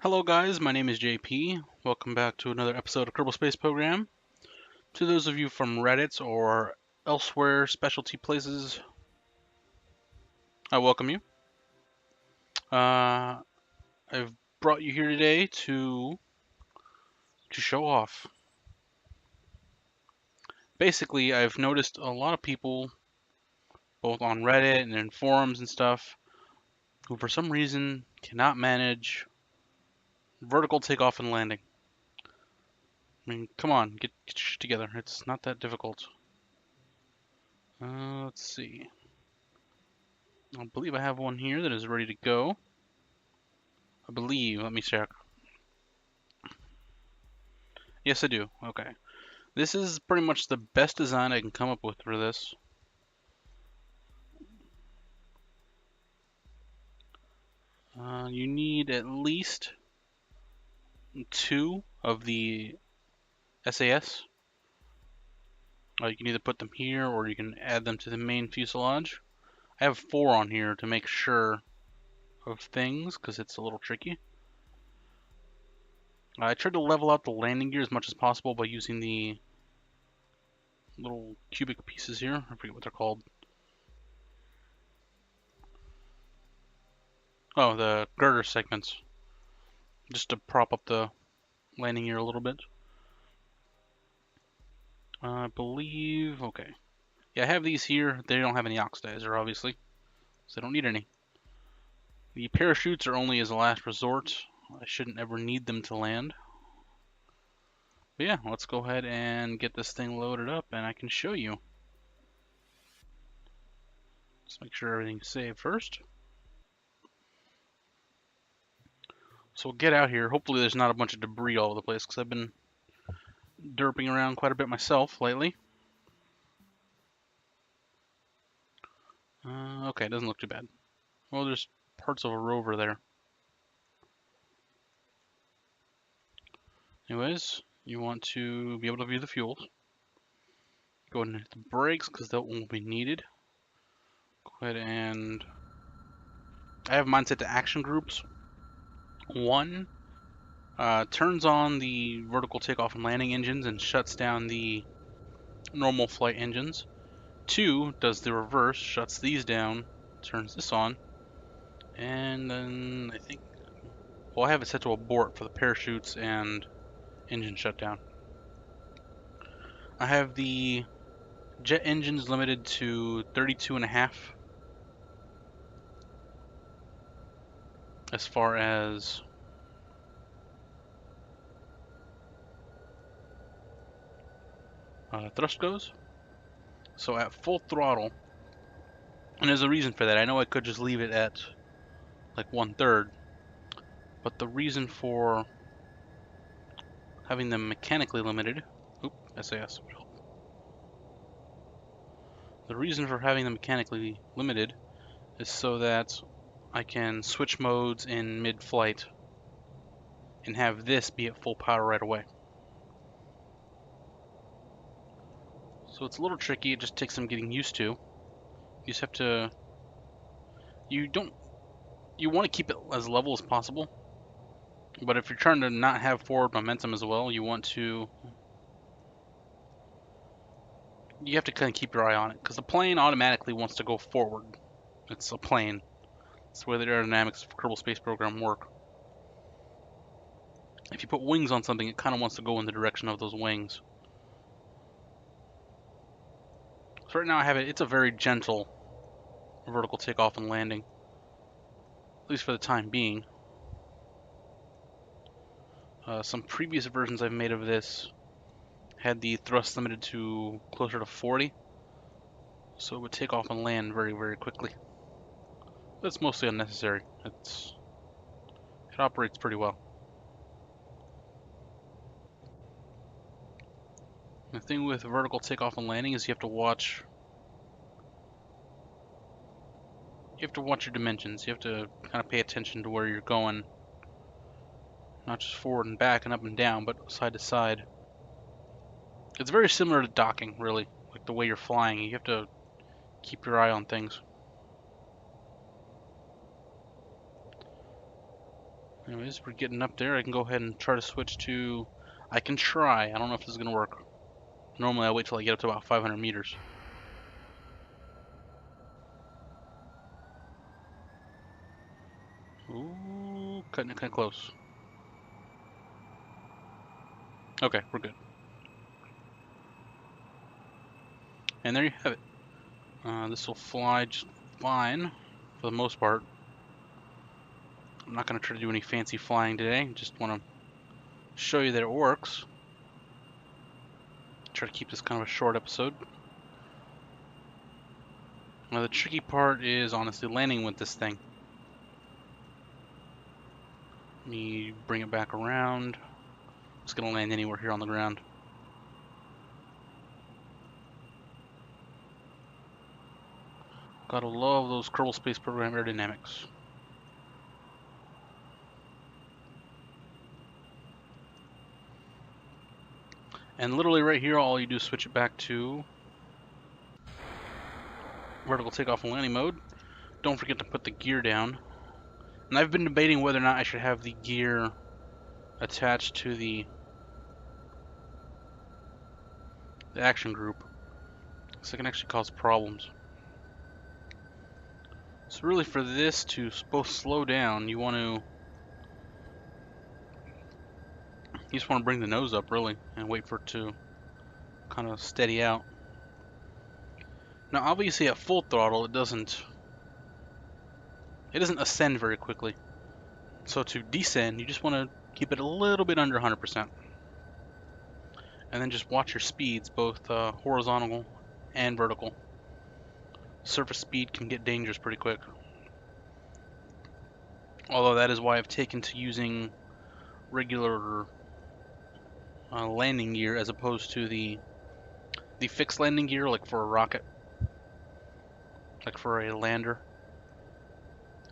Hello guys, my name is JP. Welcome back to another episode of Kerbal Space Program. To those of you from Reddit or elsewhere specialty places, I welcome you. I've brought you here today to show off. Basically, I've noticed a lot of people, both on Reddit and in forums and stuff, who for some reason cannot manage vertical takeoff and landing. I mean, come on, get your shit together. It's not that difficult. Let's see. I believe I have one here that is ready to go. I believe. Let me check. Yes, I do. Okay. This is pretty much the best design I can come up with for this. You need at least 2 of the SAS. You can either put them here or you can add them to the main fuselage. I have 4 on here to make sure of things because it's a little tricky. I tried to level out the landing gear as much as possible by using the little cubic pieces here. I forget what they're called. Oh, the girder segments. Just to prop up the landing gear a little bit. I believe, okay. Yeah, I have these here. They don't have any oxidizer, obviously, so I don't need any. The parachutes are only as a last resort. I shouldn't ever need them to land. But yeah, let's go ahead and get this thing loaded up and I can show you. Let's make sure everything's saved first. So we'll get out here. Hopefully there's not a bunch of debris all over the place because I've been derping around quite a bit myself lately. Okay, it doesn't look too bad. Well, there's parts of a rover there. Anyways, you want to be able to view the fuels. Go ahead and hit the brakes because that won't be needed. Go ahead and I have mine set to action groups. 1 turns on the vertical takeoff and landing engines and shuts down the normal flight engines. 2 does the reverse, shuts these down, turns this on, and then I think, well, I have it set to abort for the parachutes and engine shutdown. I have the jet engines limited to 32.5 as far as thrust goes. So at full throttle, and there's a reason for that. I know I could just leave it at like 1/3, but the reason for having them mechanically limited, SAS. The reason for having them mechanically limited is so that I can switch modes in mid-flight and have this be at full power right away. So it's a little tricky, it just takes some getting used to. You just have to, you want to keep it as level as possible, but if you're trying to not have forward momentum as well, you have to kind of keep your eye on it, because the plane automatically wants to go forward. It's a plane. It's the way the aerodynamics of Kerbal Space Program work. If you put wings on something, it kind of wants to go in the direction of those wings. So right now I have it, it's a very gentle vertical takeoff and landing, at least for the time being. Some previous versions I've made of this had the thrust limited to closer to 40, so it would take off and land very, very quickly. That's mostly unnecessary. It operates pretty well. The thing with vertical takeoff and landing is you have to watch your dimensions. You have to kind of pay attention to where you're going, not just forward and back and up and down, but side to side. It's very similar to docking, really, like the way you're flying. You have to keep your eye on things. Anyways, we're getting up there. I can go ahead and try to switch to... I can try. I don't know if this is going to work. Normally I wait till I get up to about 500 meters. Ooh, cutting it kind of close. Okay, we're good. And there you have it. This will fly just fine for the most part. I'm not going to try to do any fancy flying today. Just want to show you that it works. Try to keep this kind of a short episode. Now the tricky part is honestly landing with this thing. Let me bring it back around. It's going to land anywhere here on the ground. Gotta love those Kerbal Space Program aerodynamics. And literally right here, all you do is switch it back to vertical takeoff and landing mode. Don't forget to put the gear down. And I've been debating whether or not I should have the gear attached to the action group. So it can actually cause problems. So really for this to both slow down, you just want to bring the nose up really and wait for it to kind of steady out. Now obviously at full throttle it doesn't ascend very quickly. So to descend, you just want to keep it a little bit under 100%. And then just watch your speeds, both horizontal and vertical. Surface speed can get dangerous pretty quick. Although that is why I've taken to using regular landing gear as opposed to the fixed landing gear, like for a rocket, like for a lander.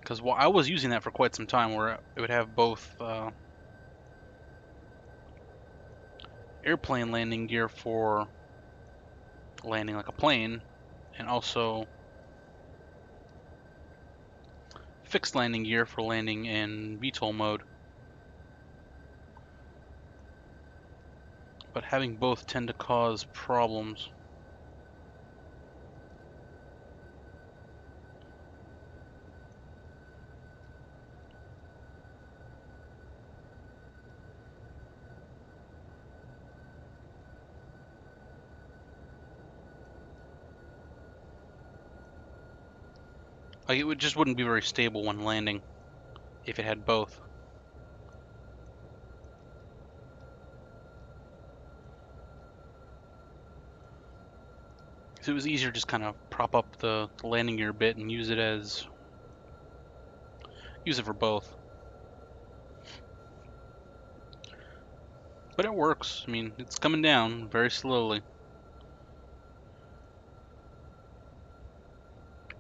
Because I was using that for quite some time, where it would have both airplane landing gear for landing like a plane, and also fixed landing gear for landing in VTOL mode. But having both tend to cause problems. Like it just wouldn't be very stable when landing if it had both. So it was easier to just kind of prop up the landing gear a bit and use it for both. But it works. I mean, it's coming down very slowly.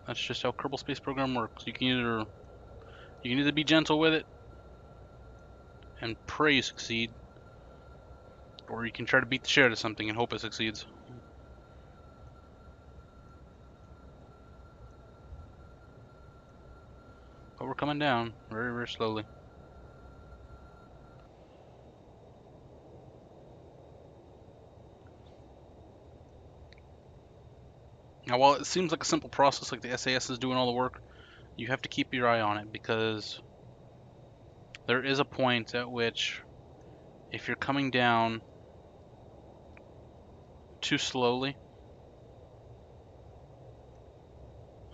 That's just how Kerbal Space Program works. You can either be gentle with it and pray you succeed, or you can try to beat the shit out of something and hope it succeeds. But we're coming down very, very slowly. Now, while it seems like a simple process, like the SAS is doing all the work, you have to keep your eye on it, because there is a point at which, if you're coming down too slowly,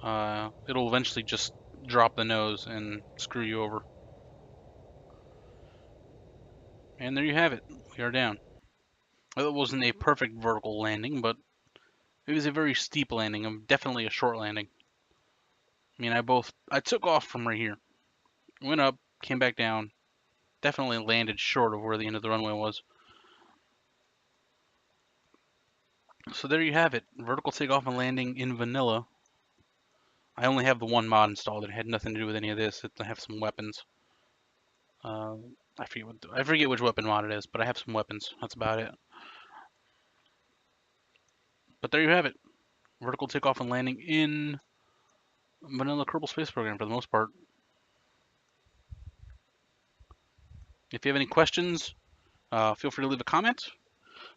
it'll eventually just drop the nose and screw you over. And there you have it. We are down. It wasn't a perfect vertical landing, but it was a very steep landing, definitely a short landing. I mean, I took off from right here, went up, came back down, definitely landed short of where the end of the runway was. So there you have it, vertical takeoff and landing in vanilla. I only have the one mod installed. It had nothing to do with any of this. I have some weapons. I forget which weapon mod it is, but I have some weapons. That's about it. But there you have it, vertical takeoff and landing in vanilla Kerbal Space Program for the most part. If you have any questions, feel free to leave a comment.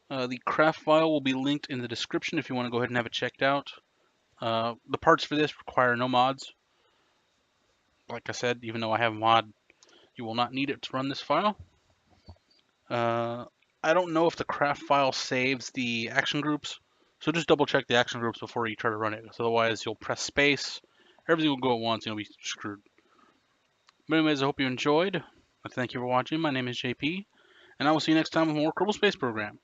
The craft file will be linked in the description if you want to go ahead and have it checked out. The parts for this require no mods. Like I said, even though I have a mod, you will not need it to run this file. I don't know if the craft file saves the action groups, so just double check the action groups before you try to run it. Because otherwise, you'll press space, everything will go at once, and you'll be screwed. But anyways, I hope you enjoyed. Thank you for watching. My name is JP, and I will see you next time with more Kerbal Space Program.